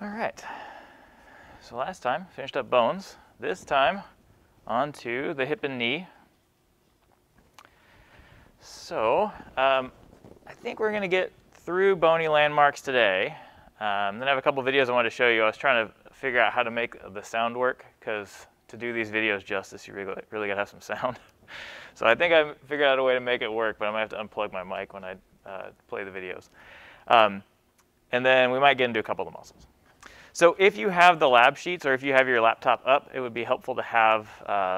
All right, so last time finished up bones. This time onto the hip and knee. So I think we're going to get through bony landmarks today. Then I have a couple videos I wanted to show you. I was trying to figure out how to make the sound work, because to do these videos justice, you really got to have some sound. So I think I figured out a way to make it work, but I might have to unplug my mic when I play the videos. And then we might get into a couple of the muscles. So if you have the lab sheets, or if you have your laptop up, it would be helpful to have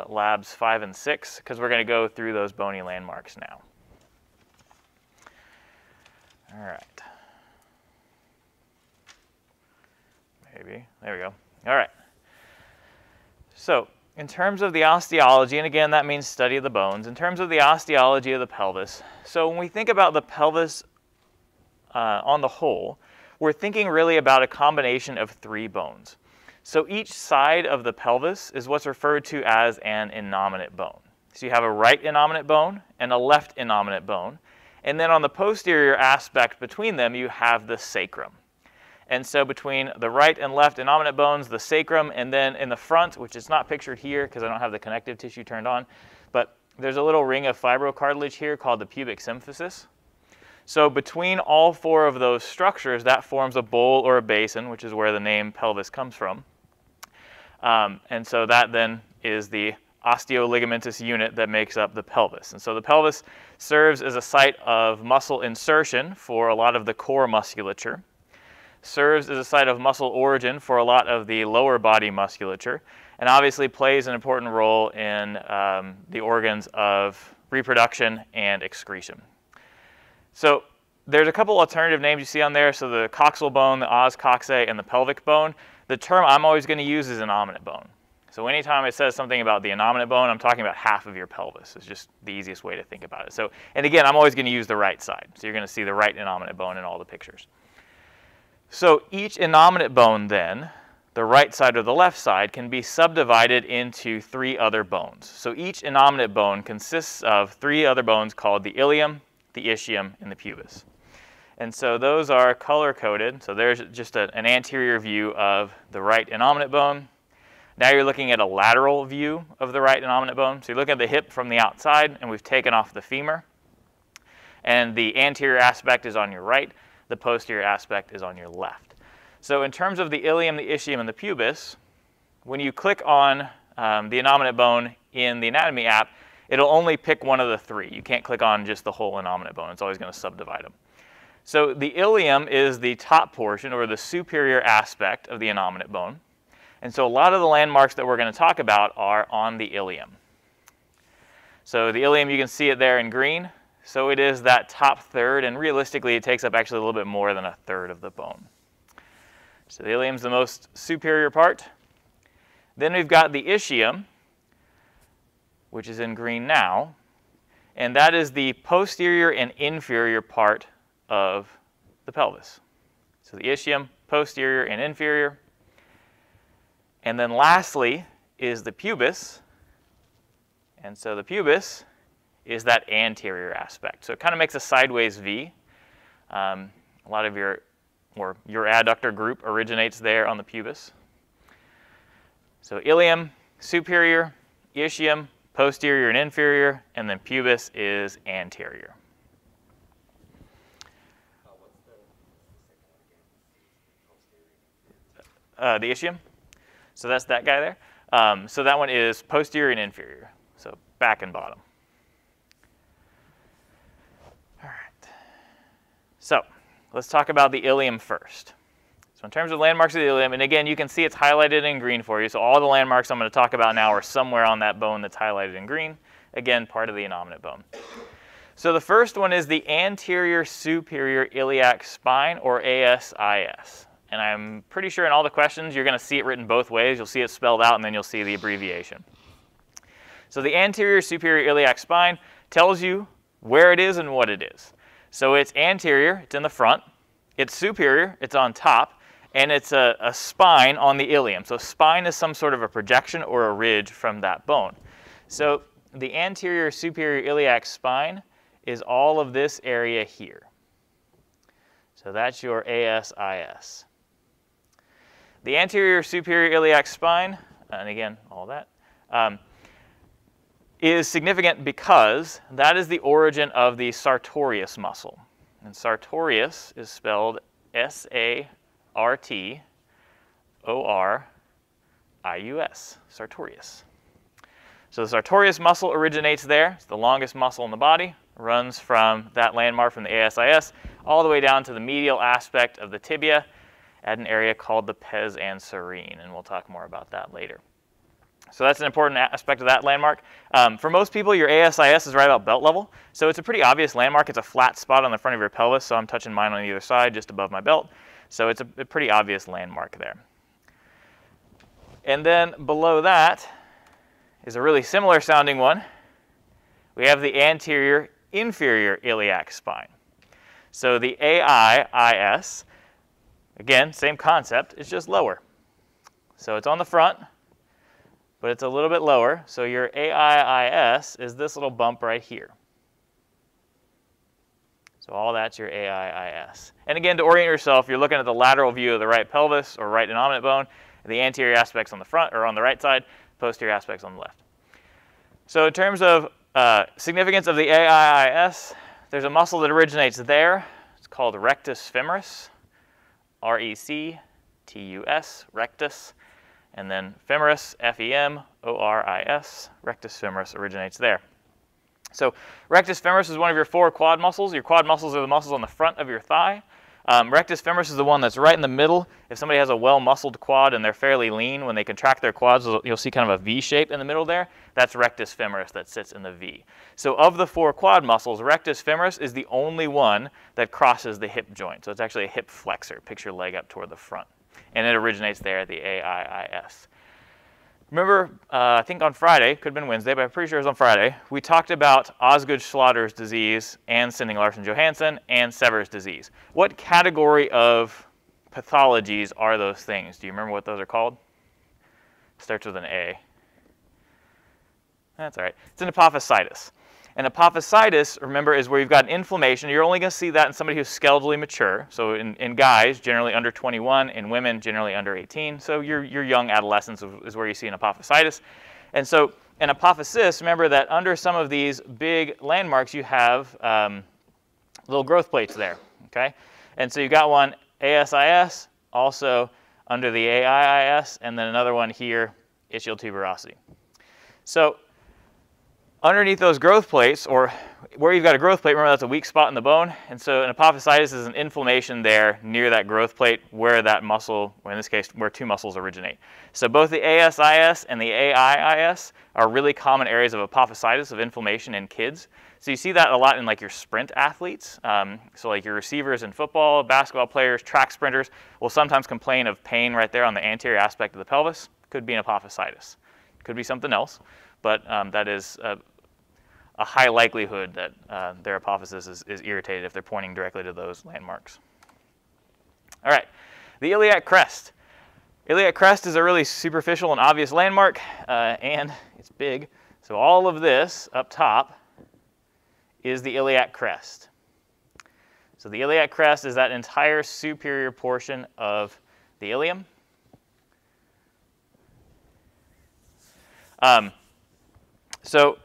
labs 5 and 6, because we're going to go through those bony landmarks now. All right. Maybe. There we go. All right. So in terms of the osteology, and again, that means study of the bones. In terms of the osteology of the pelvis, so when we think about the pelvis on the whole, we're thinking really about a combination of 3 bones. So each side of the pelvis is what's referred to as an innominate bone. So you have a right innominate bone and a left innominate bone. And then on the posterior aspect between them, you have the sacrum. And so between the right and left innominate bones, the sacrum, and then in the front, which is not pictured here because I don't have the connective tissue turned on, but there's a little ring of fibrocartilage here called the pubic symphysis. So between all 4 of those structures, that forms a bowl or a basin, which is where the name pelvis comes from. And so that then is the osteoligamentous unit that makes up the pelvis. And so the pelvis serves as a site of muscle insertion for a lot of the core musculature, serves as a site of muscle origin for a lot of the lower body musculature, and obviously plays an important role in the organs of reproduction and excretion. So there's a couple alternative names you see on there. So the coxal bone, the os coxae, and the pelvic bone. The term I'm always going to use is innominate bone. So anytime it says something about the innominate bone, I'm talking about half of your pelvis. It's just the easiest way to think about it. So, and again, I'm always going to use the right side. So you're going to see the right innominate bone in all the pictures. So each innominate bone then, the right side or the left side, can be subdivided into 3 other bones. So each innominate bone consists of 3 other bones called the ilium, the ischium, and the pubis. And so those are color-coded. So there's just an anterior view of the right innominate bone. Now you're looking at a lateral view of the right innominate bone. So you're looking at the hip from the outside, and we've taken off the femur. And the anterior aspect is on your right. The posterior aspect is on your left. So in terms of the ilium, the ischium, and the pubis, when you click on the innominate bone in the anatomy app, it'll only pick one of the 3. You can't click on just the whole innominate bone. It's always going to subdivide them. So the ilium is the top portion, or the superior aspect of the innominate bone. And so a lot of the landmarks that we're going to talk about are on the ilium. So the ilium, you can see it there in green. So it is that top third, and realistically it takes up actually a little bit more than a third of the bone. So the ilium is the most superior part. Then we've got the ischium, which is in green now, and that is the posterior and inferior part of the pelvis. So the ischium, posterior and inferior. And then lastly is the pubis, and so the pubis is that anterior aspect. So it kind of makes a sideways V. A lot of your adductor group originates there on the pubis. So ilium, superior, ischium, posterior and inferior, and then pubis is anterior. What's the second one again? The ischium. So that's that guy there. So that one is posterior and inferior, so back and bottom. All right. So let's talk about the ilium first. So in terms of landmarks of the ilium, and again, you can see it's highlighted in green for you. So all the landmarks I'm going to talk about now are somewhere on that bone that's highlighted in green. Again, part of the innominate bone. So the first one is the anterior superior iliac spine, or ASIS. And I'm pretty sure in all the questions you're going to see it written both ways. You'll see it spelled out, and then you'll see the abbreviation. So the anterior superior iliac spine tells you where it is and what it is. So it's anterior, it's in the front. It's superior, it's on top. And it's a spine on the ilium. So spine is some sort of a projection or a ridge from that bone. So the anterior superior iliac spine is all of this area here. So that's your ASIS. The anterior superior iliac spine, and again, all that, is significant because that is the origin of the sartorius muscle. And sartorius is spelled S-A-R-T-O-R-I-U-S, sartorius. So the sartorius muscle originates there. It's the longest muscle in the body, runs from that landmark from the ASIS all the way down to the medial aspect of the tibia at an area called the pes anserine, and we'll talk more about that later. So that's an important aspect of that landmark. For most people, your ASIS is right about belt level, so it's a pretty obvious landmark. It's a flat spot on the front of your pelvis, so I'm touching mine on either side, just above my belt. So it's a pretty obvious landmark there. And then below that is a really similar sounding one. We have the anterior inferior iliac spine. So the AIIS, again, same concept, it's just lower. So it's on the front, but it's a little bit lower. So your AIIS is this little bump right here. So all that's your AIIS. And again, to orient yourself, you're looking at the lateral view of the right pelvis or right innominate bone. The anterior aspect's on the front or on the right side, posterior aspect's on the left. So in terms of significance of the AIIS, there's a muscle that originates there. It's called rectus femoris, R-E-C-T-U-S, rectus. And then femoris, F-E-M-O-R-I-S, rectus femoris originates there. So rectus femoris is one of your 4 quad muscles. Your quad muscles are the muscles on the front of your thigh. Rectus femoris is the one that's right in the middle. If somebody has a well-muscled quad and they're fairly lean, when they contract their quads, you'll see kind of a V shape in the middle there. That's rectus femoris that sits in the V. So of the 4 quad muscles, rectus femoris is the only one that crosses the hip joint. So it's actually a hip flexor. Picture your leg up toward the front. And it originates there at the AIIS. Remember, I think on Friday, could have been Wednesday, but I'm pretty sure it was on Friday, we talked about Osgood-Schlatters disease and Sinding-Larsen-Johansson and Sever's disease. What category of pathologies are those things? Do you remember what those are called? Starts with an A. That's all right. It's an apophysitis. And apophysitis, remember, is where you've got an inflammation. You're only going to see that in somebody who's skeletally mature. So in guys, generally under 21. In women, generally under 18. So your young adolescence is where you see an apophysitis. And so an apophysis, remember that under some of these big landmarks, you have little growth plates there. Okay? And so you've got one ASIS, also under the AIIS, and then another one here, Ichialtuberosity. So underneath those growth plates, or where you've got a growth plate, remember that's a weak spot in the bone. And so an apophysitis is an inflammation there near that growth plate where that muscle, or in this case, where 2 muscles originate. So both the ASIS and the AIIS are really common areas of apophysitis, of inflammation in kids. So you see that a lot in like your sprint athletes. So like your receivers in football, basketball players, track sprinters will sometimes complain of pain right there on the anterior aspect of the pelvis. Could be an apophysitis. Could be something else, but that is a high likelihood that their apophysis is irritated if they're pointing directly to those landmarks. All right, the iliac crest. Iliac crest is a really superficial and obvious landmark, and it's big. So all of this up top is the iliac crest. So the iliac crest is that entire superior portion of the ilium. So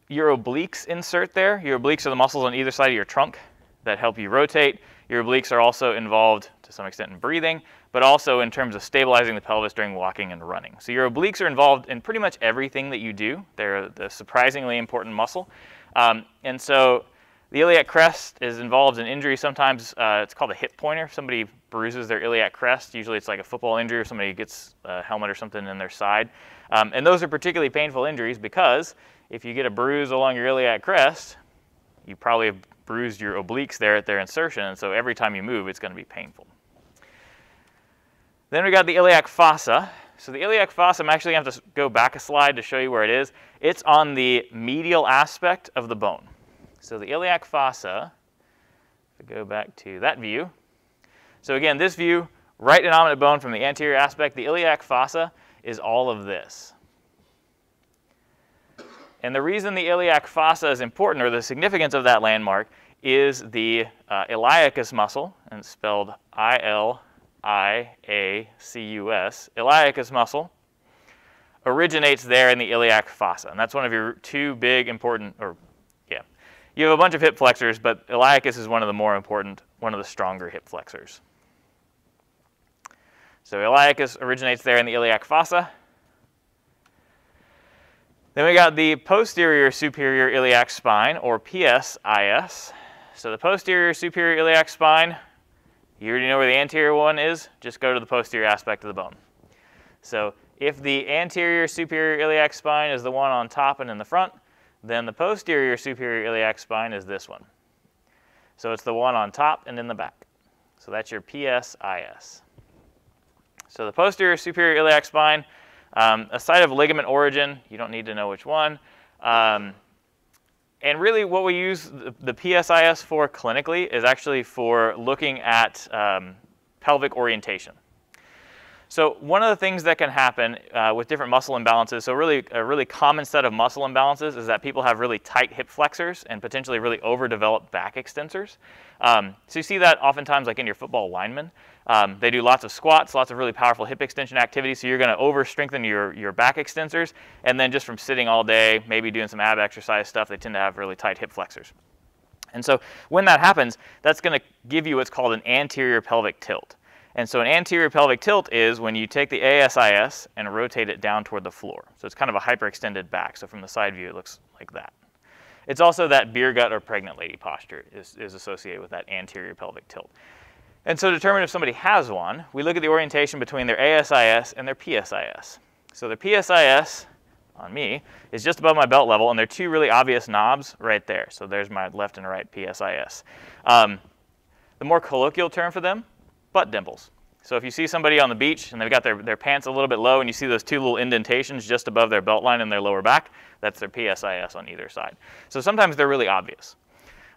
your obliques insert there. Your obliques are the muscles on either side of your trunk that help you rotate. Your obliques are also involved to some extent in breathing, but also in terms of stabilizing the pelvis during walking and running. So your obliques are involved in pretty much everything that you do. They're the surprisingly important muscle. And so the iliac crest is involved in injury. Sometimes it's called a hip pointer. If somebody bruises their iliac crest, usually it's like a football injury or somebody gets a helmet or something in their side. And those are particularly painful injuries because if you get a bruise along your iliac crest, you probably have bruised your obliques there at their insertion, and so every time you move, it's going to be painful. Then we got the iliac fossa. So the iliac fossa, I'm actually going to have to go back a slide to show you where it is. It's on the medial aspect of the bone. So the iliac fossa, if we go back to that view. So again, this view, right innominate bone from the anterior aspect, the iliac fossa is all of this. And the reason the iliac fossa is important, or the significance of that landmark, is the iliacus muscle, and it's spelled I-L-I-A-C-U-S, iliacus, iliacus muscle, originates there in the iliac fossa. And that's one of your two big important, you have a bunch of hip flexors, but iliacus is one of the more important, one of the stronger hip flexors. So iliacus originates there in the iliac fossa. Then we got the posterior superior iliac spine, or PSIS. So the posterior superior iliac spine, you already know where the anterior one is, just go to the posterior aspect of the bone. So if the anterior superior iliac spine is the one on top and in the front, then the posterior superior iliac spine is this one. So it's the one on top and in the back. So that's your PSIS. So the posterior superior iliac spine, a site of ligament origin, you don't need to know which one. And really what we use the PSIS for clinically is actually for looking at pelvic orientation. So one of the things that can happen with different muscle imbalances, so really a really common set of muscle imbalances is that people have really tight hip flexors and potentially really overdeveloped back extensors. So you see that oftentimes like in your football linemen. They do lots of squats, lots of really powerful hip extension activity, so you're going to over strengthen your back extensors, and then just from sitting all day, maybe doing some ab exercise stuff, they tend to have really tight hip flexors. And so when that happens, that's going to give you what's called an anterior pelvic tilt. And so an anterior pelvic tilt is when you take the ASIS and rotate it down toward the floor. So it's kind of a hyperextended back. So from the side view, it looks like that. It's also that beer gut or pregnant lady posture is associated with that anterior pelvic tilt. And so to determine if somebody has one, we look at the orientation between their ASIS and their PSIS. So their PSIS, on me, is just above my belt level, and there are two really obvious knobs right there. So there's my left and right PSIS. The more colloquial term for them, butt dimples. So if you see somebody on the beach and they've got their pants a little bit low and you see those two little indentations just above their belt line in their lower back, that's their PSIS on either side. So sometimes they're really obvious.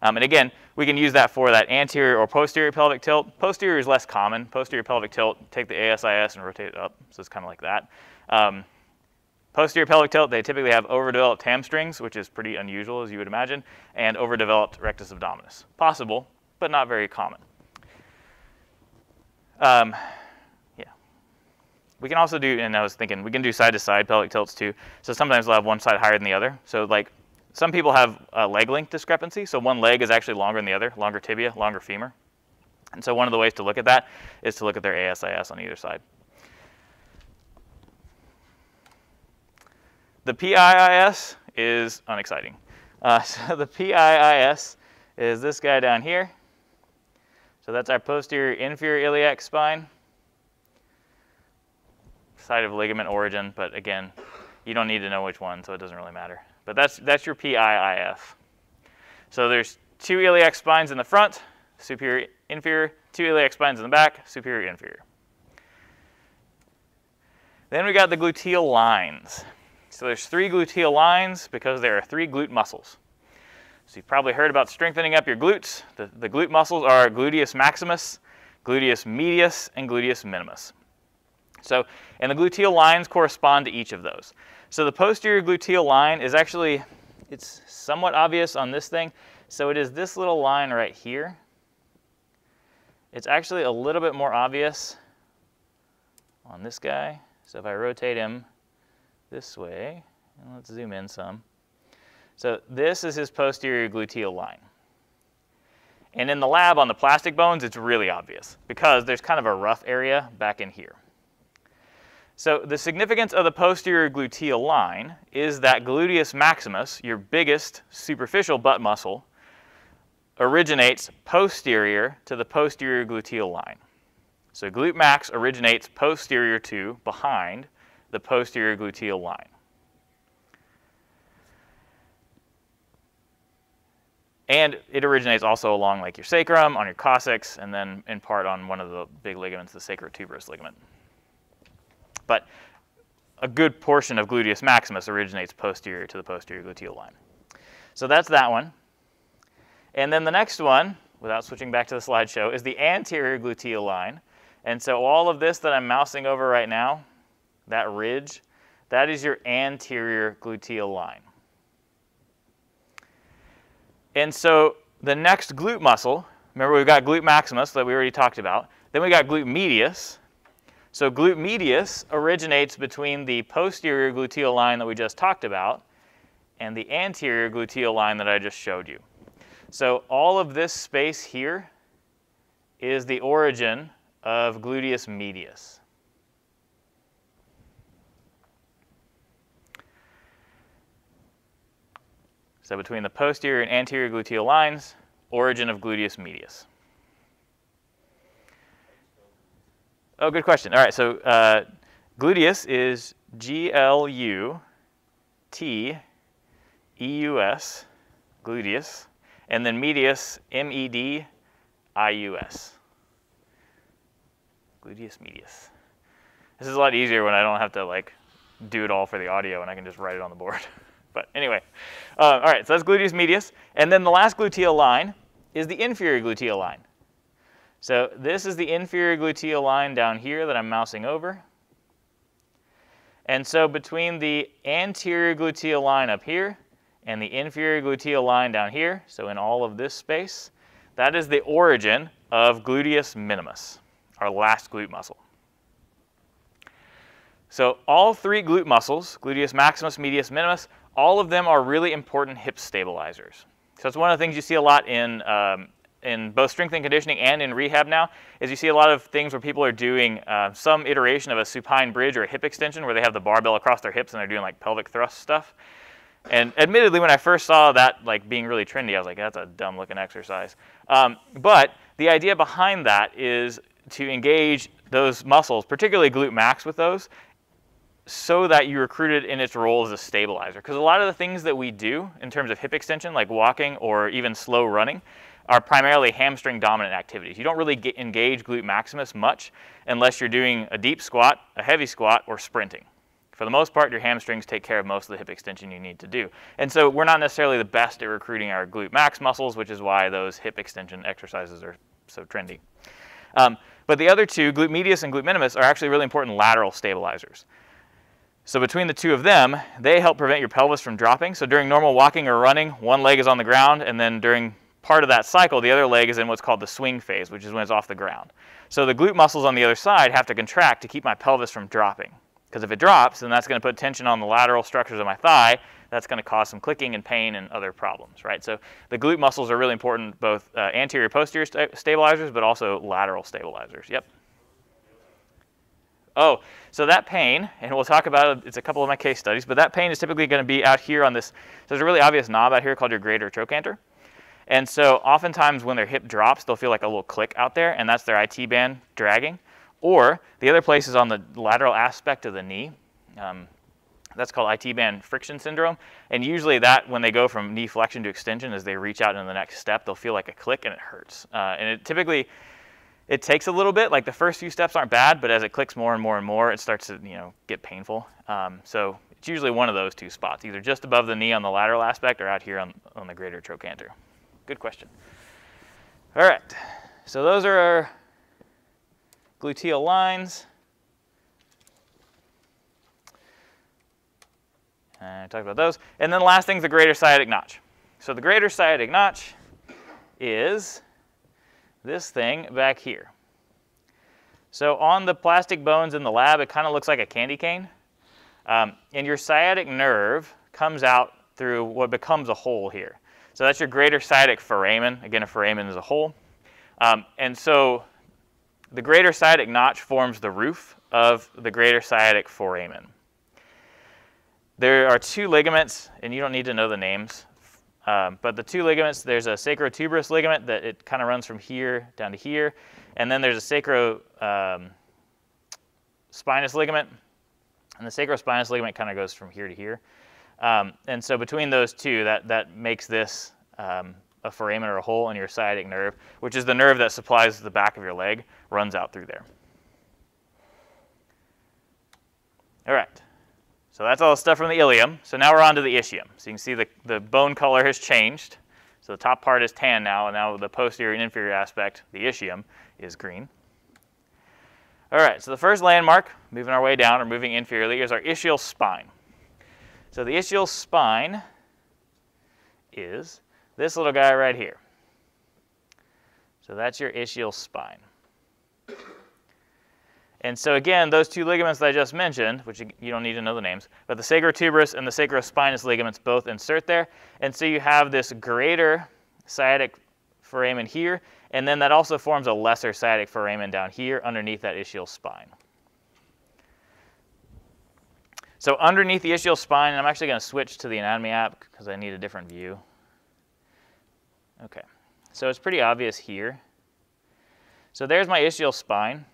And again, we can use that for that anterior or posterior pelvic tilt. Posterior is less common. Posterior pelvic tilt, take the ASIS and rotate it up. So it's kind of like that. Posterior pelvic tilt, they typically have overdeveloped hamstrings, which is pretty unusual as you would imagine, and overdeveloped rectus abdominis. Possible, but not very common. We can also do, and I was thinking, we can do side-to-side pelvic tilts too. So sometimes they'll have one side higher than the other. So like some people have a leg length discrepancy. So one leg is actually longer than the other, longer tibia, longer femur. And so one of the ways to look at that is to look at their ASIS on either side. The PIIS is unexciting. So the PIIS is this guy down here. So that's our posterior inferior iliac spine. Site of ligament origin, but again, you don't need to know which one, so it doesn't really matter. But that's your PIIF. So there's two iliac spines in the front, superior, inferior, two iliac spines in the back, superior, inferior. Then we got the gluteal lines. So there's three gluteal lines because there are three glute muscles. So you've probably heard about strengthening up your glutes. The glute muscles are gluteus maximus, gluteus medius, and gluteus minimus. So, and the gluteal lines correspond to each of those. So the posterior gluteal line is actually, it's somewhat obvious on this thing. So it is this little line right here. It's actually a little bit more obvious on this guy. So if I rotate him this way, and let's zoom in some. So this is his posterior gluteal line. And in the lab on the plastic bones, it's really obvious because there's kind of a rough area back in here. So the significance of the posterior gluteal line is that gluteus maximus, your biggest superficial butt muscle, originates posterior to the posterior gluteal line. So glute max originates posterior to, behind, the posterior gluteal line. And it originates also along like your sacrum, on your coccyx, and then in part on one of the big ligaments, the sacrotuberous ligament. But a good portion of gluteus maximus originates posterior to the posterior gluteal line. So that's that one. And then the next one, without switching back to the slideshow, is the anterior gluteal line. And so all of this that I'm mousing over right now, that ridge, that is your anterior gluteal line. And so the next glute muscle, remember we've got glute maximus that we already talked about. Then we got glute medius. So glute medius originates between the posterior gluteal line that we just talked about and the anterior gluteal line that I just showed you. So all of this space here is the origin of gluteus medius. So between the posterior and anterior gluteal lines, origin of gluteus medius. Oh, good question. All right, so gluteus is G-L-U-T-E-U-S, gluteus, and then medius, M-E-D-I-U-S. Gluteus medius. This is a lot easier when I don't have to like do it all for the audio and I can just write it on the board. But anyway, all right, so that's gluteus medius. And then the last gluteal line is the inferior gluteal line. So this is the inferior gluteal line down here that I'm mousing over. And so between the anterior gluteal line up here and the inferior gluteal line down here, so in all of this space, that is the origin of gluteus minimus, our last glute muscle. So all three glute muscles, gluteus maximus, medius, minimus, all of them are really important hip stabilizers. So it's one of the things you see a lot in both strength and conditioning and in rehab now, is you see a lot of things where people are doing some iteration of a supine bridge or a hip extension where they have the barbell across their hips and they're doing like pelvic thrust stuff. And admittedly, when I first saw that like being really trendy, I was like, that's a dumb looking exercise. But the idea behind that is to engage those muscles, particularly glute max with those, so that you recruit it in its role as a stabilizer. Because a lot of the things that we do in terms of hip extension, like walking or even slow running, are primarily hamstring dominant activities. You don't really engage glute maximus much unless you're doing a deep squat, a heavy squat, or sprinting. For the most part, your hamstrings take care of most of the hip extension you need to do. And so we're not necessarily the best at recruiting our glute max muscles, which is why those hip extension exercises are so trendy. But the other two, glute medius and glute minimus, are actually really important lateral stabilizers. So between the two of them, they help prevent your pelvis from dropping. So during normal walking or running, one leg is on the ground, and then during part of that cycle, the other leg is in what's called the swing phase, which is when it's off the ground. So the glute muscles on the other side have to contract to keep my pelvis from dropping. Because if it drops, then that's going to put tension on the lateral structures of my thigh. That's going to cause some clicking and pain and other problems, right? So the glute muscles are really important, both anterior, posterior stabilizers, but also lateral stabilizers. Yep. Oh, so that pain, and we'll talk about it, it's a couple of my case studies, but that pain is typically going to be out here on this. So there's a really obvious knob out here called your greater trochanter. And so oftentimes when their hip drops, they'll feel like a little click out there, and that's their IT band dragging. Or the other place is on the lateral aspect of the knee. That's called IT band friction syndrome. And usually that, when they go from knee flexion to extension, as they reach out into the next step, they'll feel like a click and it hurts. And it typically, it takes a little bit. Like the first few steps aren't bad, but as it clicks more and more and more, it starts to get painful. So it's usually one of those two spots, either just above the knee on the lateral aspect or out here on the greater trochanter. Good question. All right, so those are our gluteal lines. I talked about those. And then the last thing is the greater sciatic notch. So the greater sciatic notch is this thing back here. So on the plastic bones in the lab, it kind of looks like a candy cane. And your sciatic nerve comes out through what becomes a hole here. So that's your greater sciatic foramen. Again, a foramen is a hole. And so the greater sciatic notch forms the roof of the greater sciatic foramen. There are two ligaments, and you don't need to know the names, but the two ligaments, there's a sacrotuberous ligament that it kind of runs from here down to here, and then there's a sacrospinous ligament, and the sacrospinous ligament kind of goes from here to here. And so between those two, that makes this a foramen or a hole in your sciatic nerve, which is the nerve that supplies the back of your leg, runs out through there. All right. So that's all the stuff from the ilium. So now we're on to the ischium. So you can see the bone color has changed. So the top part is tan now, and now the posterior and inferior aspect, the ischium, is green. All right, so the first landmark, moving our way down or moving inferiorly, is our ischial spine. So the ischial spine is this little guy right here. So that's your ischial spine. And so again, those two ligaments that I just mentioned, which you don't need to know the names, but the sacrotuberous and the sacrospinous ligaments both insert there. And so you have this greater sciatic foramen here, and then that also forms a lesser sciatic foramen down here underneath that ischial spine. So underneath the ischial spine, and I'm actually going to switch to the anatomy app because I need a different view. Okay, so it's pretty obvious here. So there's my ischial spine.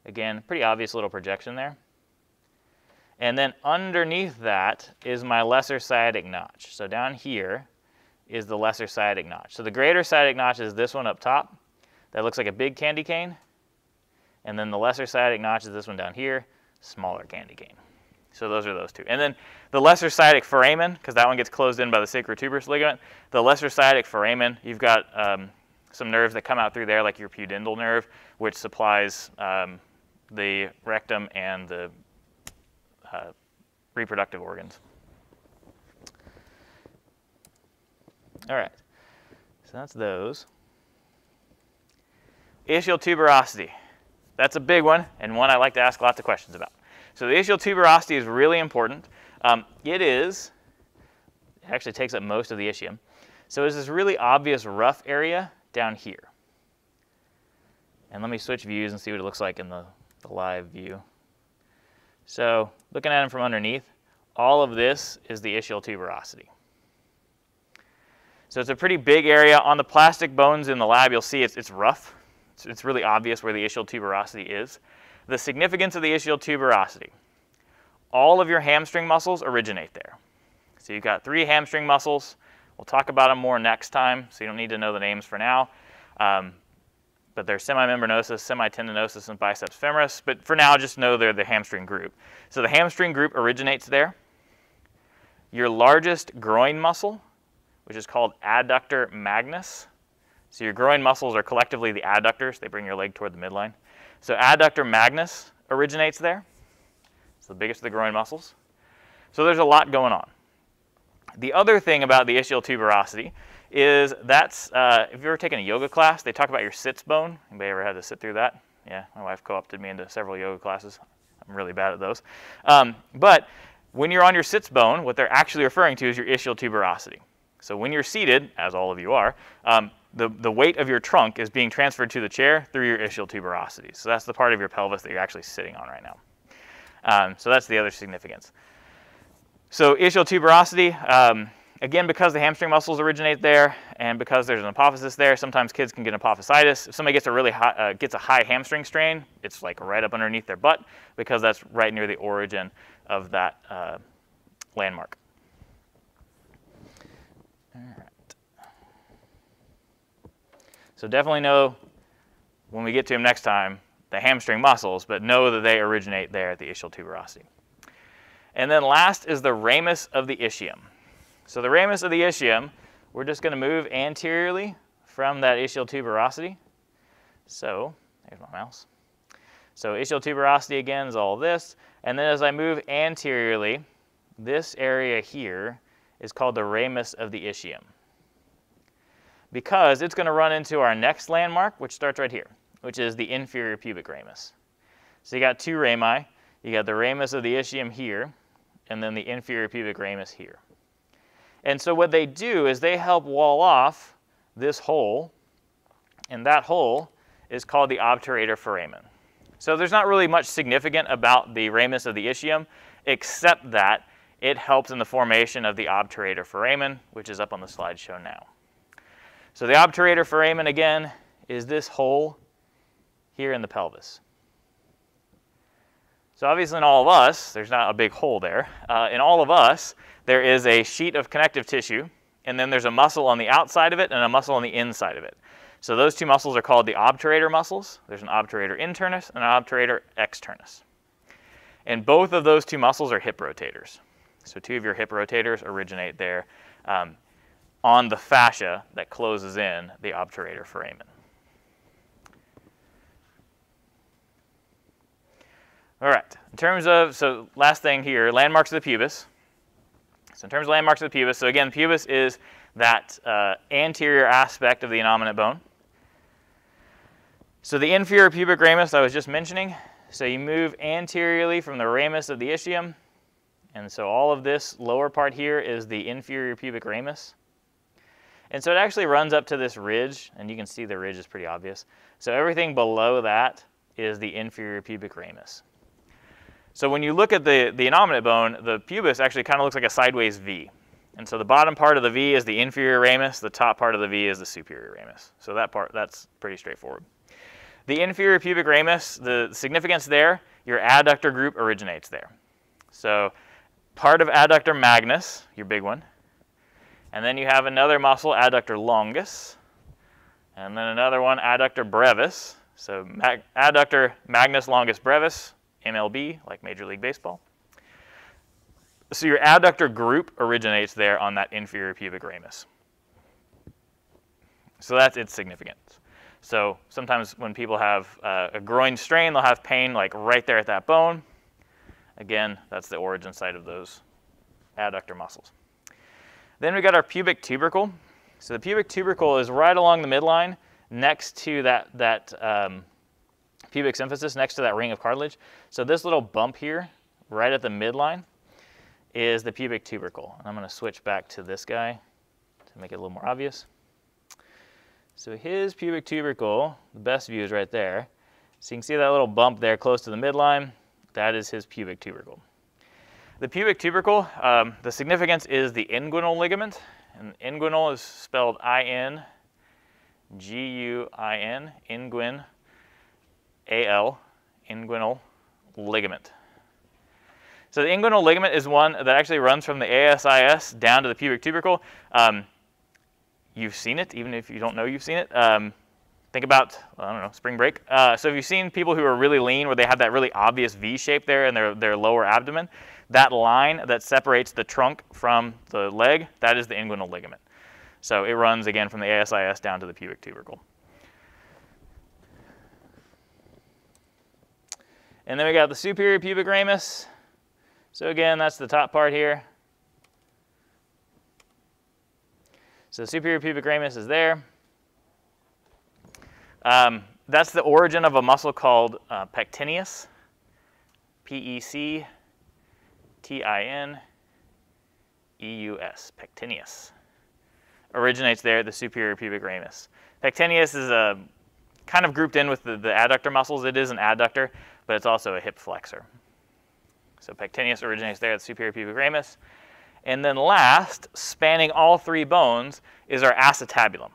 Again, pretty obvious little projection there. And then underneath that is my lesser sciatic notch. So down here is the lesser sciatic notch. So the greater sciatic notch is this one up top. That looks like a big candy cane. And then the lesser sciatic notch is this one down here, smaller candy cane. So those are those two. And then the lesser sciatic foramen, because that one gets closed in by the sacrotuberous ligament, the lesser sciatic foramen, you've got some nerves that come out through there, like your pudendal nerve, which supplies the rectum and the reproductive organs. All right, so that's those. Ichialtuberosity. That's a big one, and one I like to ask lots of questions about. So the Ichialtuberosity is really important. It actually takes up most of the ischium. So there's this really obvious rough area down here. And let me switch views and see what it looks like in the live view. So looking at them from underneath, all of this is the Ichialtuberosity. So it's a pretty big area. On the plastic bones in the lab, you'll see it's rough. It's really obvious where the Ichialtuberosity is. The significance of the Ichialtuberosity. All of your hamstring muscles originate there. So you've got 3 hamstring muscles. We'll talk about them more next time, so you don't need to know the names for now. But they're semimembranosus, semitendinosus, and biceps femoris. But for now, just know they're the hamstring group. So the hamstring group originates there. Your largest groin muscle, which is called adductor magnus. So your groin muscles are collectively the adductors. They bring your leg toward the midline. So adductor magnus originates there. It's the biggest of the groin muscles. So there's a lot going on. The other thing about the Ichialtuberosity is that's, if you've ever taken a yoga class, they talk about your sits bone. Anybody ever had to sit through that? Yeah, my wife co-opted me into several yoga classes. I'm really bad at those. But when you're on your sits bone, what they're actually referring to is your Ichialtuberosity. So when you're seated, as all of you are, the weight of your trunk is being transferred to the chair through your Ichialtuberosity. So that's the part of your pelvis that you're actually sitting on right now. So that's the other significance. So Ichialtuberosity, again, because the hamstring muscles originate there and because there's an apophysis there, sometimes kids can get apophysitis. If somebody gets a really gets a high hamstring strain, it's like right up underneath their butt because that's right near the origin of that landmark. All right. So definitely know when we get to them next time the hamstring muscles, but know that they originate there at the Ichialtuberosity. And then last is the ramus of the ischium. So the ramus of the ischium, we're just going to move anteriorly from that Ichialtuberosity. So there's my mouse. So Ichialtuberosity again is all this. And then as I move anteriorly, this area here is called the ramus of the ischium, because it's going to run into our next landmark, which starts right here, which is the inferior pubic ramus. So you got 2 rami. You got the ramus of the ischium here, and then the inferior pubic ramus here. And so what they do is they help wall off this hole, and that hole is called the obturator foramen. So there's not really much significant about the ramus of the ischium, except that it helps in the formation of the obturator foramen, which is up on the slideshow now. So the obturator foramen, again, is this hole here in the pelvis. So obviously in all of us, there's not a big hole there. In all of us, there is a sheet of connective tissue, and then there's a muscle on the outside of it and a muscle on the inside of it. So those 2 muscles are called the obturator muscles. There's an obturator internus and an obturator externus. And both of those 2 muscles are hip rotators. So 2 of your hip rotators originate there on the fascia that closes in the obturator foramen. All right, in terms of, so last thing here, landmarks of the pubis. So in terms of landmarks of the pubis, so again, the pubis is that anterior aspect of the innominate bone. So the inferior pubic ramus I was just mentioning, So you move anteriorly from the ramus of the ischium, and so all of this lower part here is the inferior pubic ramus. And so it actually runs up to this ridge, and you can see the ridge is pretty obvious. So everything below that is the inferior pubic ramus. So when you look at the innominate bone, the pubis actually kind of looks like a sideways V. And so the bottom part of the V is the inferior ramus, the top part of the V is the superior ramus. So that's pretty straightforward. The inferior pubic ramus, the significance there, your adductor group originates there. So part of adductor magnus, your big one, and then you have another muscle, adductor longus, and then another one, adductor brevis. So adductor magnus longus brevis, MLB, like Major League Baseball. So your adductor group originates there on that inferior pubic ramus. So that's its significance. So sometimes when people have a groin strain, they'll have pain like right there at that bone. Again, that's the origin site of those adductor muscles. Then we got our pubic tubercle. So the pubic tubercle is right along the midline next to that pubic symphysis, next to that ring of cartilage. So this little bump here, right at the midline, is the pubic tubercle. And I'm going to switch back to this guy to make it a little more obvious. So his pubic tubercle, the best view is right there. So you can see that little bump there close to the midline. That is his pubic tubercle. The pubic tubercle, the significance is the inguinal ligament. And inguinal is spelled I-N-G-U-I-N, inguin, A-L, inguinal ligament. So the inguinal ligament is one that actually runs from the ASIS down to the pubic tubercle. You've seen it, even if you don't know you've seen it. Think about, I don't know, spring break. So have you seen people who are really lean where they have that really obvious V shape there in their lower abdomen? That line that separates the trunk from the leg, that is the inguinal ligament. So it runs, again, from the ASIS down to the pubic tubercle. And then we got the superior pubic ramus. So again, that's the top part here. So the superior pubic ramus is there. That's the origin of a muscle called pectineus, P-E-C-T-I-N-E-U-S, pectineus. Originates there at the superior pubic ramus. Pectineus is kind of grouped in with the adductor muscles. It is an adductor, but it's also a hip flexor. So pectineus originates there at the superior pubic ramus. And then last, spanning all three bones, is our acetabulum.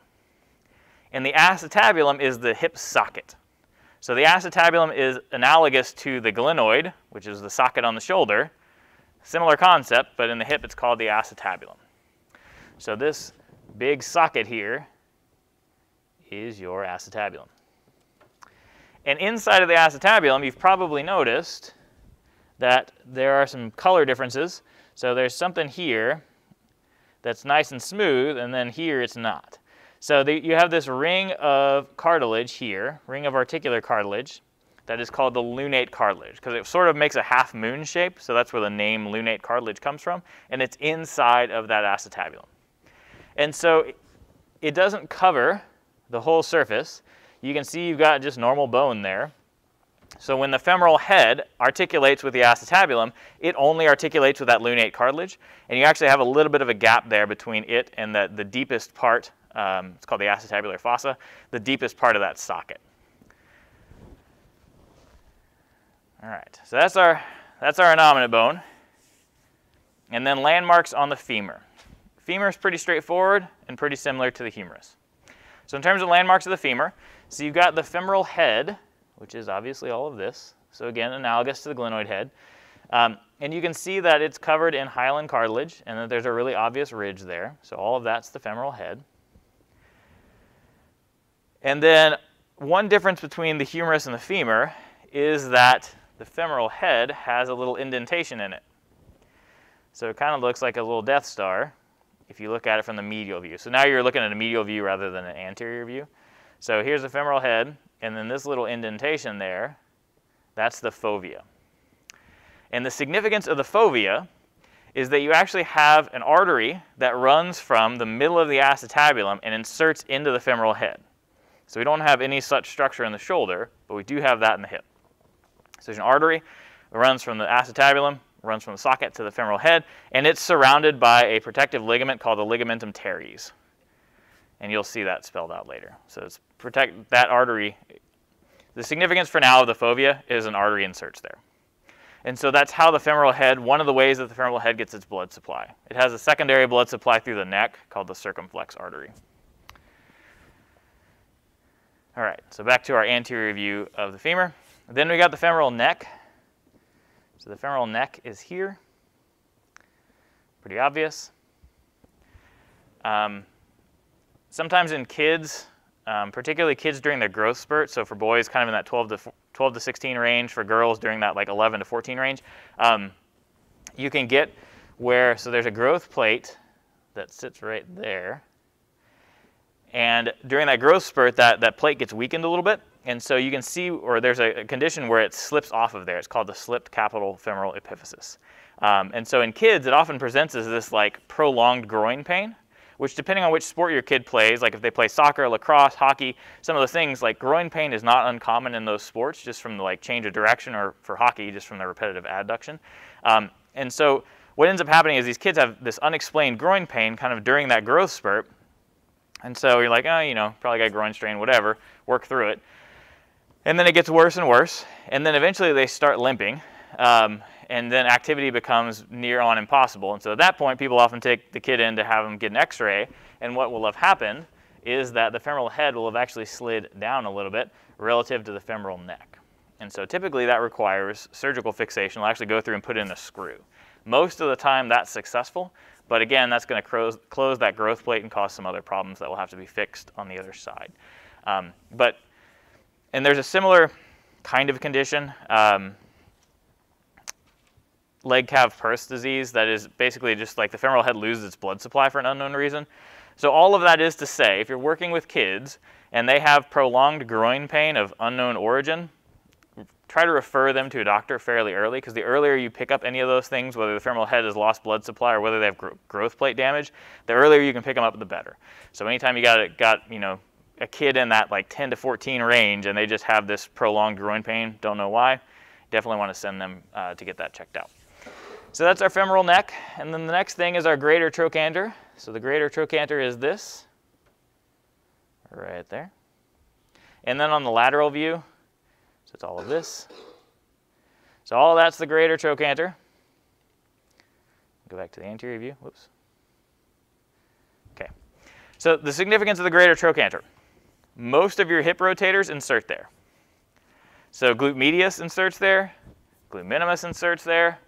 And the acetabulum is the hip socket. So the acetabulum is analogous to the glenoid, which is the socket on the shoulder. Similar concept, but in the hip it's called the acetabulum. So this big socket here is your acetabulum. And inside of the acetabulum, you've probably noticed that there are some color differences. So there's something here that's nice and smooth, and then here it's not. So you have this ring of cartilage here, ring of articular cartilage, that is called the lunate cartilage, because it sort of makes a half moon shape, so that's where the name lunate cartilage comes from, and it's inside of that acetabulum. And so it doesn't cover the whole surface. You can see you've got just normal bone there. So when the femoral head articulates with the acetabulum, it only articulates with that lunate cartilage, and you actually have a little bit of a gap there between it and the deepest part. It's called the acetabular fossa, the deepest part of that socket. All right, so that's our innominate bone. And then landmarks on the femur. Femur is pretty straightforward and pretty similar to the humerus. So in terms of landmarks of the femur, so you've got the femoral head, which is obviously all of this. So again, analogous to the glenoid head. And you can see that it's covered in hyaline cartilage and that there's a really obvious ridge there. So all of that's the femoral head. And then one difference between the humerus and the femur is that the femoral head has a little indentation in it. So it kind of looks like a little Death Star if you look at it from the medial view. So now you're looking at a medial view rather than an anterior view. So here's the femoral head, and then this little indentation there, that's the fovea. And the significance of the fovea is that you actually have an artery that runs from the middle of the acetabulum and inserts into the femoral head. So we don't have any such structure in the shoulder, but we do have that in the hip. So there's an artery. It runs from the acetabulum, runs from the socket to the femoral head, and it's surrounded by a protective ligament called the ligamentum teres. And you'll see that spelled out later. So it's protect that artery. The significance for now of the fovea is an artery inserts there. And so that's how the femoral head, one of the ways that the femoral head gets its blood supply. It has a secondary blood supply through the neck called the circumflex artery. All right, so back to our anterior view of the femur. Then we got the femoral neck. So the femoral neck is here. Pretty obvious. Sometimes in kids, particularly kids during their growth spurt, so for boys kind of in that 12 to 16 range, for girls during that like 11 to 14 range, you can get where, so there's a growth plate that sits right there. And during that growth spurt, that plate gets weakened a little bit. And so you can see, or there's a condition where it slips off of there. It's called the slipped capital femoral epiphysis. And so in kids, it often presents as this like prolonged groin pain, which depending on which sport your kid plays, like if they play soccer, lacrosse, hockey, some of those things, like groin pain is not uncommon in those sports just from the like change of direction, or for hockey, just from the repetitive adduction. And so what ends up happening is these kids have this unexplained groin pain kind of during that growth spurt. And so you're like, oh, you know, probably got a groin strain, whatever, work through it. And then it gets worse and worse. And then eventually they start limping. And then activity becomes near on impossible. And so at that point, people often take the kid in to have them get an x-ray. And what will have happened is that the femoral head will have actually slid down a little bit relative to the femoral neck. And so typically that requires surgical fixation. We'll actually go through and put in a screw. Most of the time that's successful. But again, that's going to close that growth plate and cause some other problems that will have to be fixed on the other side. And there's a similar kind of condition, leg calf purse disease, that is basically just like the femoral head loses its blood supply for an unknown reason. So all of that is to say, if you're working with kids and they have prolonged groin pain of unknown origin, try to refer them to a doctor fairly early, because the earlier you pick up any of those things, whether the femoral head has lost blood supply or whether they have growth plate damage, the earlier you can pick them up, the better. So anytime you got you know, a kid in that like 10 to 14 range and they just have this prolonged groin pain, don't know why, definitely want to send them to get that checked out. So that's our femoral neck. And then the next thing is our greater trochanter. So the greater trochanter is this, right there. And then on the lateral view, so it's all of this. So all of that's the greater trochanter. Go back to the anterior view. Whoops. Okay. So the significance of the greater trochanter. Most of your hip rotators insert there. So glute medius inserts there. Glute minimus inserts there.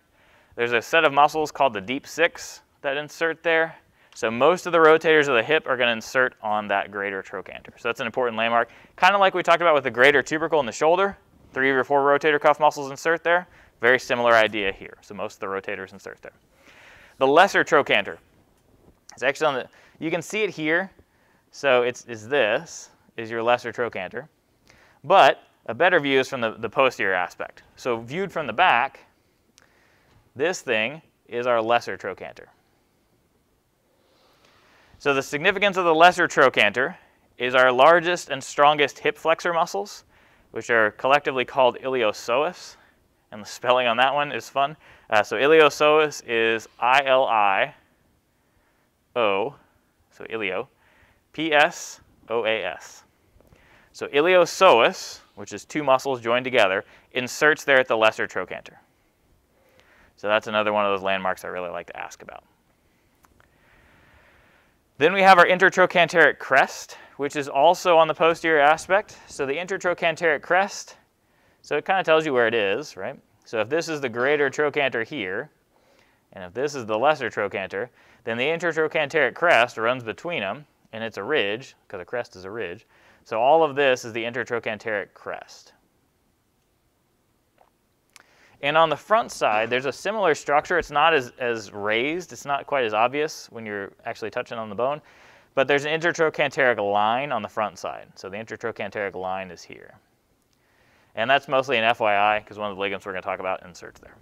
There's a set of muscles called the deep six that insert there. So most of the rotators of the hip are going to insert on that greater trochanter. So that's an important landmark. Kind of like we talked about with the greater tubercle in the shoulder. 3 of your 4 rotator cuff muscles insert there. Very similar idea here. So most of the rotators insert there. The lesser trochanter is actually on the, you can see it here. So this is your lesser trochanter. But a better view is from the posterior aspect. So viewed from the back, this thing is our lesser trochanter. So the significance of the lesser trochanter is our largest and strongest hip flexor muscles, which are collectively called iliopsoas. And the spelling on that one is fun. So iliopsoas is I-L-I-O, so ilio, P-S-O-A-S. So iliopsoas, which is 2 muscles joined together, inserts there at the lesser trochanter. So that's another one of those landmarks I really like to ask about. Then we have our intertrochanteric crest, which is also on the posterior aspect. So the intertrochanteric crest, so it kind of tells you where it is, right? So if this is the greater trochanter here, and if this is the lesser trochanter, then the intertrochanteric crest runs between them, and it's a ridge, because a crest is a ridge. So all of this is the intertrochanteric crest. And on the front side, there's a similar structure. It's not as raised. It's not quite as obvious when you're actually touching on the bone. But there's an intertrochanteric line on the front side. So the intertrochanteric line is here. And that's mostly an FYI, because one of the ligaments we're going to talk about inserts there.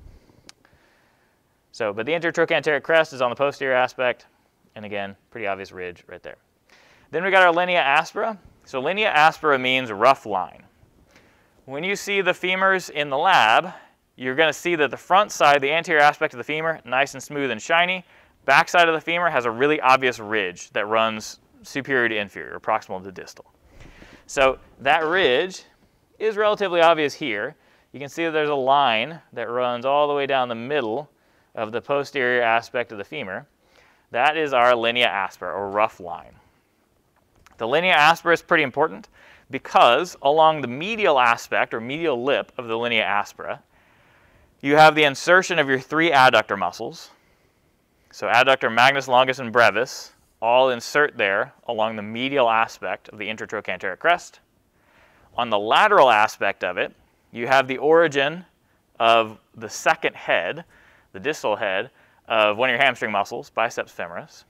So, but the intertrochanteric crest is on the posterior aspect. And again, pretty obvious ridge right there. Then we got our linea aspera. So linea aspera means rough line. when you see the femurs in the lab, you're going to see that the front side, the anterior aspect of the femur, nice and smooth and shiny. Back side of the femur has a really obvious ridge that runs superior to inferior, or proximal to distal. So that ridge is relatively obvious here. You can see that there's a line that runs all the way down the middle of the posterior aspect of the femur. That is our linea aspera, or rough line. The linea aspera is pretty important because along the medial aspect, or medial lip of the linea aspera, you have the insertion of your 3 adductor muscles. So adductor magnus, longus, and brevis all insert there along the medial aspect of the intertrochanteric crest. On the lateral aspect of it, you have the origin of the second head, the distal head, of one of your hamstring muscles, biceps femoris.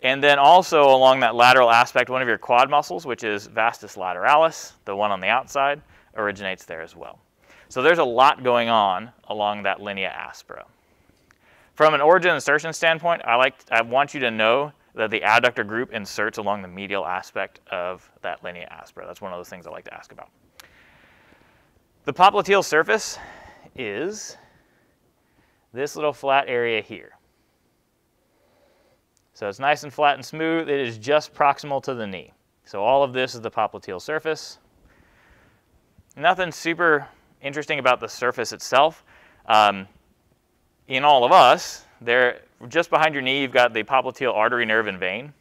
And then also along that lateral aspect, one of your quad muscles, which is vastus lateralis, the one on the outside, originates there as well. So there's a lot going on along that linea aspera. From an origin insertion standpoint, I want you to know that the adductor group inserts along the medial aspect of that linea aspera. That's one of those things I like to ask about. The popliteal surface is this little flat area here. So it's nice and flat and smooth. It is just proximal to the knee. So all of this is the popliteal surface. Nothing super interesting about the surface itself. In all of us, just behind your knee, you've got the popliteal artery, nerve, and vein.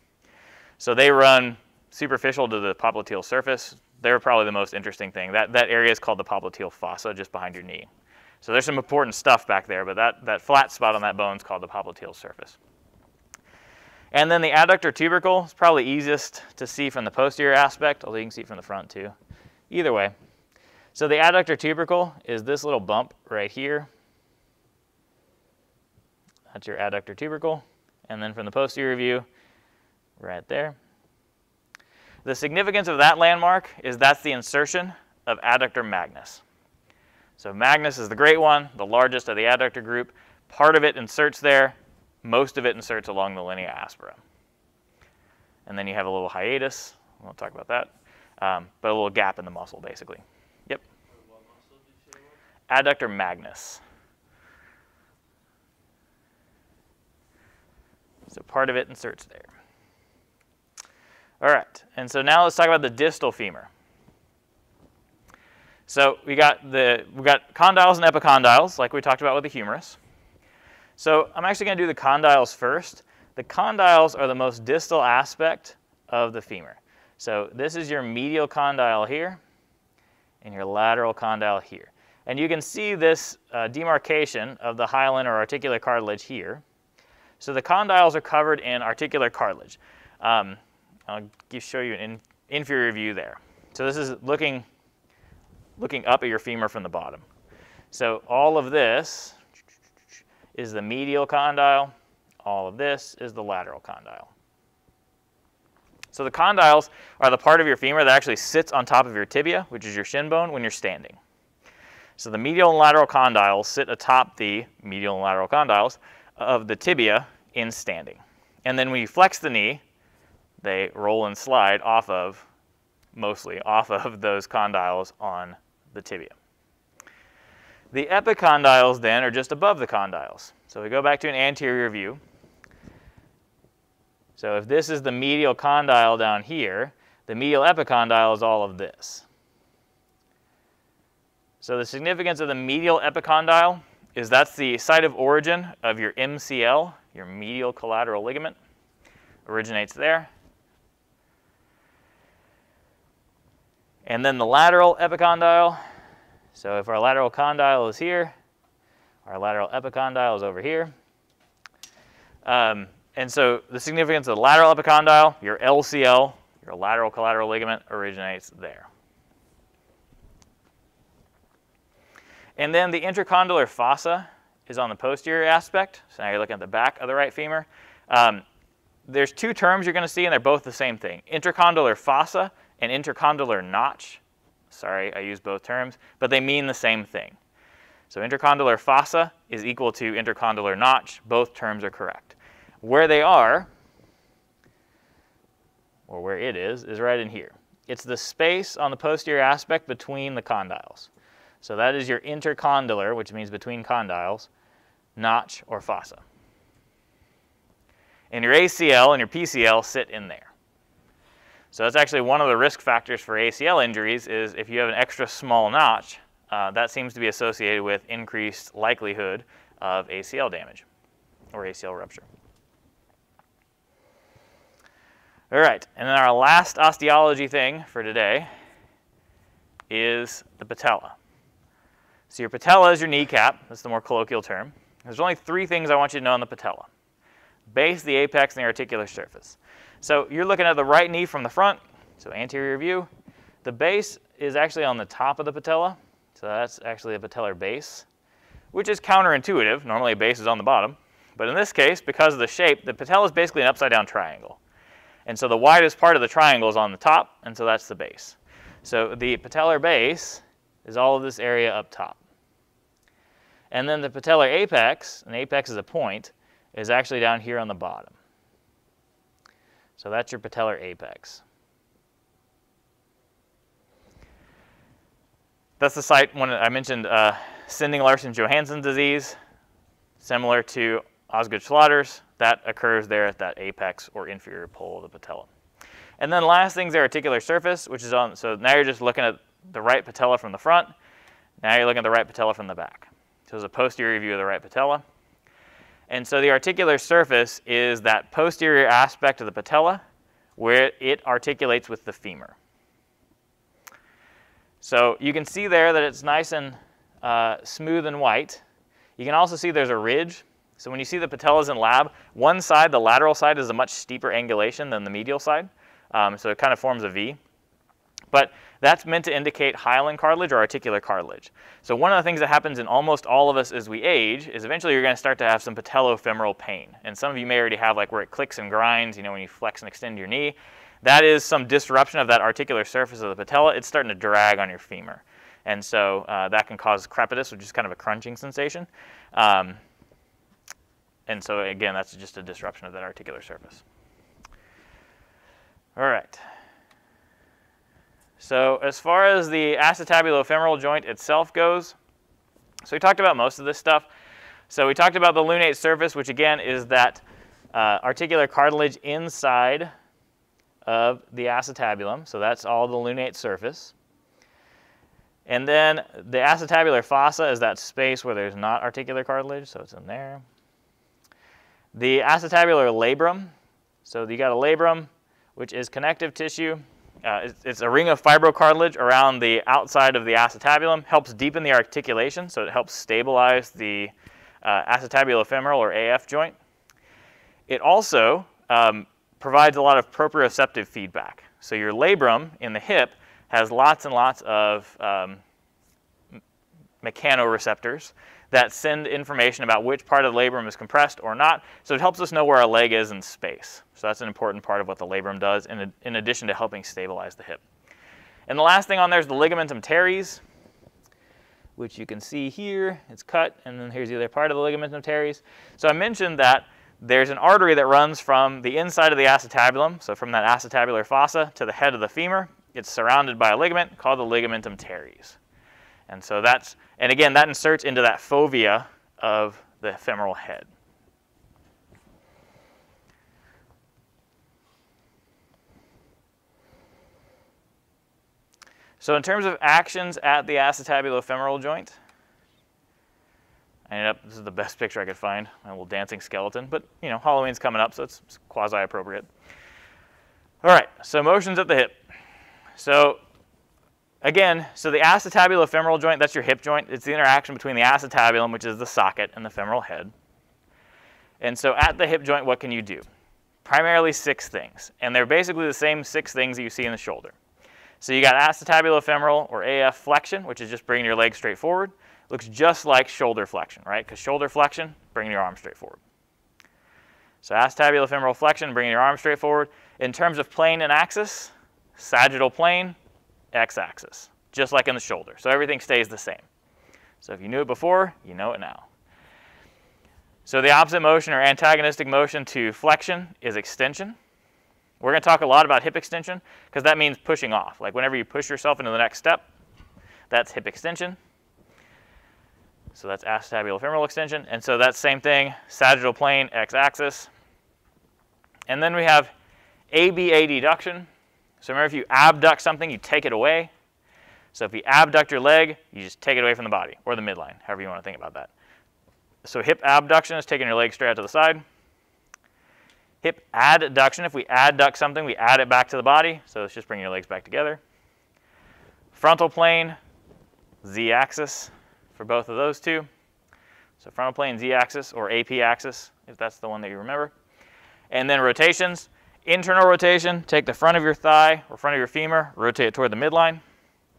So they run superficial to the popliteal surface. They're probably the most interesting thing. That area is called the popliteal fossa, just behind your knee. So there's some important stuff back there, but that flat spot on that bone is called the popliteal surface. And then the adductor tubercle is probably easiest to see from the posterior aspect, although you can see it from the front too. Either way. So the adductor tubercle is this little bump right here. That's your adductor tubercle. And then from the posterior view, right there. The significance of that landmark is that's the insertion of adductor magnus. So magnus is the great one, the largest of the adductor group. Part of it inserts there. Most of it inserts along the linea aspera. And then you have a little hiatus. We won't talk about that. But a little gap in the muscle, basically. Yep. What muscle did you say it was? Adductor magnus. So part of it inserts there. All right. And so now let's talk about the distal femur. So we got condyles and epicondyles, like we talked about with the humerus. So I'm actually going to do the condyles first. The condyles are the most distal aspect of the femur. So this is your medial condyle here and your lateral condyle here. And you can see this demarcation of the hyaline or articular cartilage here. So the condyles are covered in articular cartilage. I'll show you an inferior view there. So this is looking up at your femur from the bottom. So all of this is the medial condyle. All of this is the lateral condyle. So the condyles are the part of your femur that actually sits on top of your tibia, which is your shin bone, when you're standing. So the medial and lateral condyles sit atop the medial and lateral condyles of the tibia in standing. And then when you flex the knee, they roll and slide mostly off of those condyles on the tibia. The epicondyles then are just above the condyles. So we go back to an anterior view. So if this is the medial condyle down here, the medial epicondyle is all of this. So the significance of the medial epicondyle is that's the site of origin of your MCL, your medial collateral ligament. Originates there. And then the lateral epicondyle. So if our lateral condyle is here, our lateral epicondyle is over here. And so the significance of the lateral epicondyle, your LCL, your lateral collateral ligament, originates there. And then the intercondylar fossa is on the posterior aspect. So now you're looking at the back of the right femur. There's two terms you're going to see, and they're both the same thing. Intercondylar fossa and intercondylar notch. Sorry, I used both terms, but they mean the same thing. So intercondylar fossa is equal to intercondylar notch. Both terms are correct. Where they are, or where it is right in here. It's the space on the posterior aspect between the condyles. So that is your intercondylar, which means between condyles, notch or fossa. And your ACL and your PCL sit in there. So that's actually one of the risk factors for ACL injuries is if you have an extra small notch, that seems to be associated with increased likelihood of ACL damage or ACL rupture. All right, and then our last osteology thing for today is the patella. So your patella is your kneecap. That's the more colloquial term. There's only 3 things I want you to know on the patella: base, the apex, and the articular surface. So you're looking at the right knee from the front, so anterior view. The base is actually on the top of the patella, so that's actually a patellar base, which is counterintuitive. Normally a base is on the bottom, but in this case, because of the shape, the patella is basically an upside down triangle. And so the widest part of the triangle is on the top, and so that's the base. So the patellar base is all of this area up top. And then the patellar apex, and apex is a point, is actually down here on the bottom. So that's your patellar apex. That's the site when I mentioned Sinding-Larsen-Johansson disease, similar to Osgood-Schlatters. That occurs there at that apex or inferior pole of the patella. And then last thing's the articular surface, which is on, so now you're just looking at the right patella from the front. Now you're looking at the right patella from the back. So it's a posterior view of the right patella. And so the articular surface is that posterior aspect of the patella where it articulates with the femur. So you can see there that it's nice and smooth and white. You can also see there's a ridge. So when you see the patellas in lab, one side, the lateral side, is a much steeper angulation than the medial side. So it kind of forms a V. But that's meant to indicate hyaline cartilage or articular cartilage. So one of the things that happens in almost all of us as we age is eventually you're going to start to have some patellofemoral pain. And some of you may already have like where it clicks and grinds, you know, when you flex and extend your knee. That is some disruption of that articular surface of the patella. It's starting to drag on your femur. And so that can cause crepitus, which is kind of a crunching sensation. And so again, that's just a disruption of that articular surface. All right. So as far as the acetabulofemoral joint itself goes, so we talked about most of this stuff. So we talked about the lunate surface, which again is that articular cartilage inside of the acetabulum. So that's all the lunate surface. And then the acetabular fossa is that space where there's not articular cartilage, so it's in there. The acetabular labrum, so you got a labrum, which is connective tissue. It's a ring of fibrocartilage around the outside of the acetabulum, helps deepen the articulation, so it helps stabilize the acetabulofemoral or AF joint. It also provides a lot of proprioceptive feedback. So your labrum in the hip has lots and lots of mechanoreceptors that send information about which part of the labrum is compressed or not. So it helps us know where our leg is in space. So that's an important part of what the labrum does in addition to helping stabilize the hip. And the last thing on there is the ligamentum teres, which you can see here. It's cut, and then here's the other part of the ligamentum teres. So I mentioned that there's an artery that runs from the inside of the acetabulum, so from that acetabular fossa to the head of the femur. It's surrounded by a ligament called the ligamentum teres. And so that's, and again, that inserts into that fovea of the femoral head. So in terms of actions at the acetabulofemoral joint, this is the best picture I could find, a little dancing skeleton, but you know, Halloween's coming up, so it's quasi-appropriate. All right, so motions at the hip. So again, so the acetabulofemoral joint, that's your hip joint. It's the interaction between the acetabulum, which is the socket, and the femoral head. And so at the hip joint, what can you do? Primarily 6 things, and they're basically the same 6 things that you see in the shoulder. So you got acetabulofemoral or AF flexion, which is just bringing your leg straight forward. Looks just like shoulder flexion, right? Because shoulder flexion, bringing your arm straight forward. So acetabulofemoral flexion, bringing your arm straight forward. In terms of plane and axis, sagittal plane, x-axis, just like in the shoulder. So everything stays the same. So if you knew it before, you know it now. So the opposite motion or antagonistic motion to flexion is extension. We're going to talk a lot about hip extension because that means pushing off. Like whenever you push yourself into the next step, that's hip extension. So that's acetabular-femoral extension. And so that's same thing, sagittal plane, x-axis. And then we have ABA deduction. So remember, if you abduct something, you take it away. So if you abduct your leg, you just take it away from the body, or the midline, however you want to think about that. So hip abduction is taking your leg straight out to the side. Hip adduction, if we adduct something, we add it back to the body. So it's just bringing your legs back together. Frontal plane, z-axis for both of those two. So frontal plane, z-axis, or AP axis, if that's the one that you remember. And then rotations. Internal rotation, take the front of your thigh or front of your femur, rotate it toward the midline,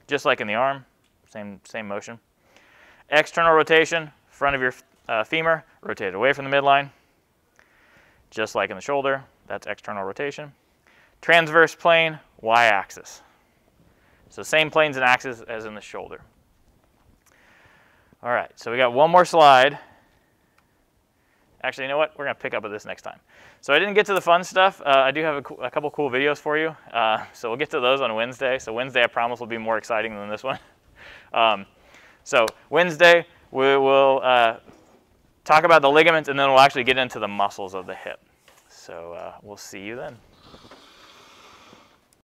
just like in the arm, same motion. External rotation, front of your femur, rotate it away from the midline, just like in the shoulder, that's external rotation. Transverse plane, y-axis. So same planes and axis as in the shoulder. All right, so we got one more slide. Actually, you know what? We're going to pick up with this next time. So I didn't get to the fun stuff. I do have a couple cool videos for you. So we'll get to those on Wednesday. So Wednesday, I promise, will be more exciting than this one. So Wednesday, we will talk about the ligaments, and then we'll actually get into the muscles of the hip. So we'll see you then.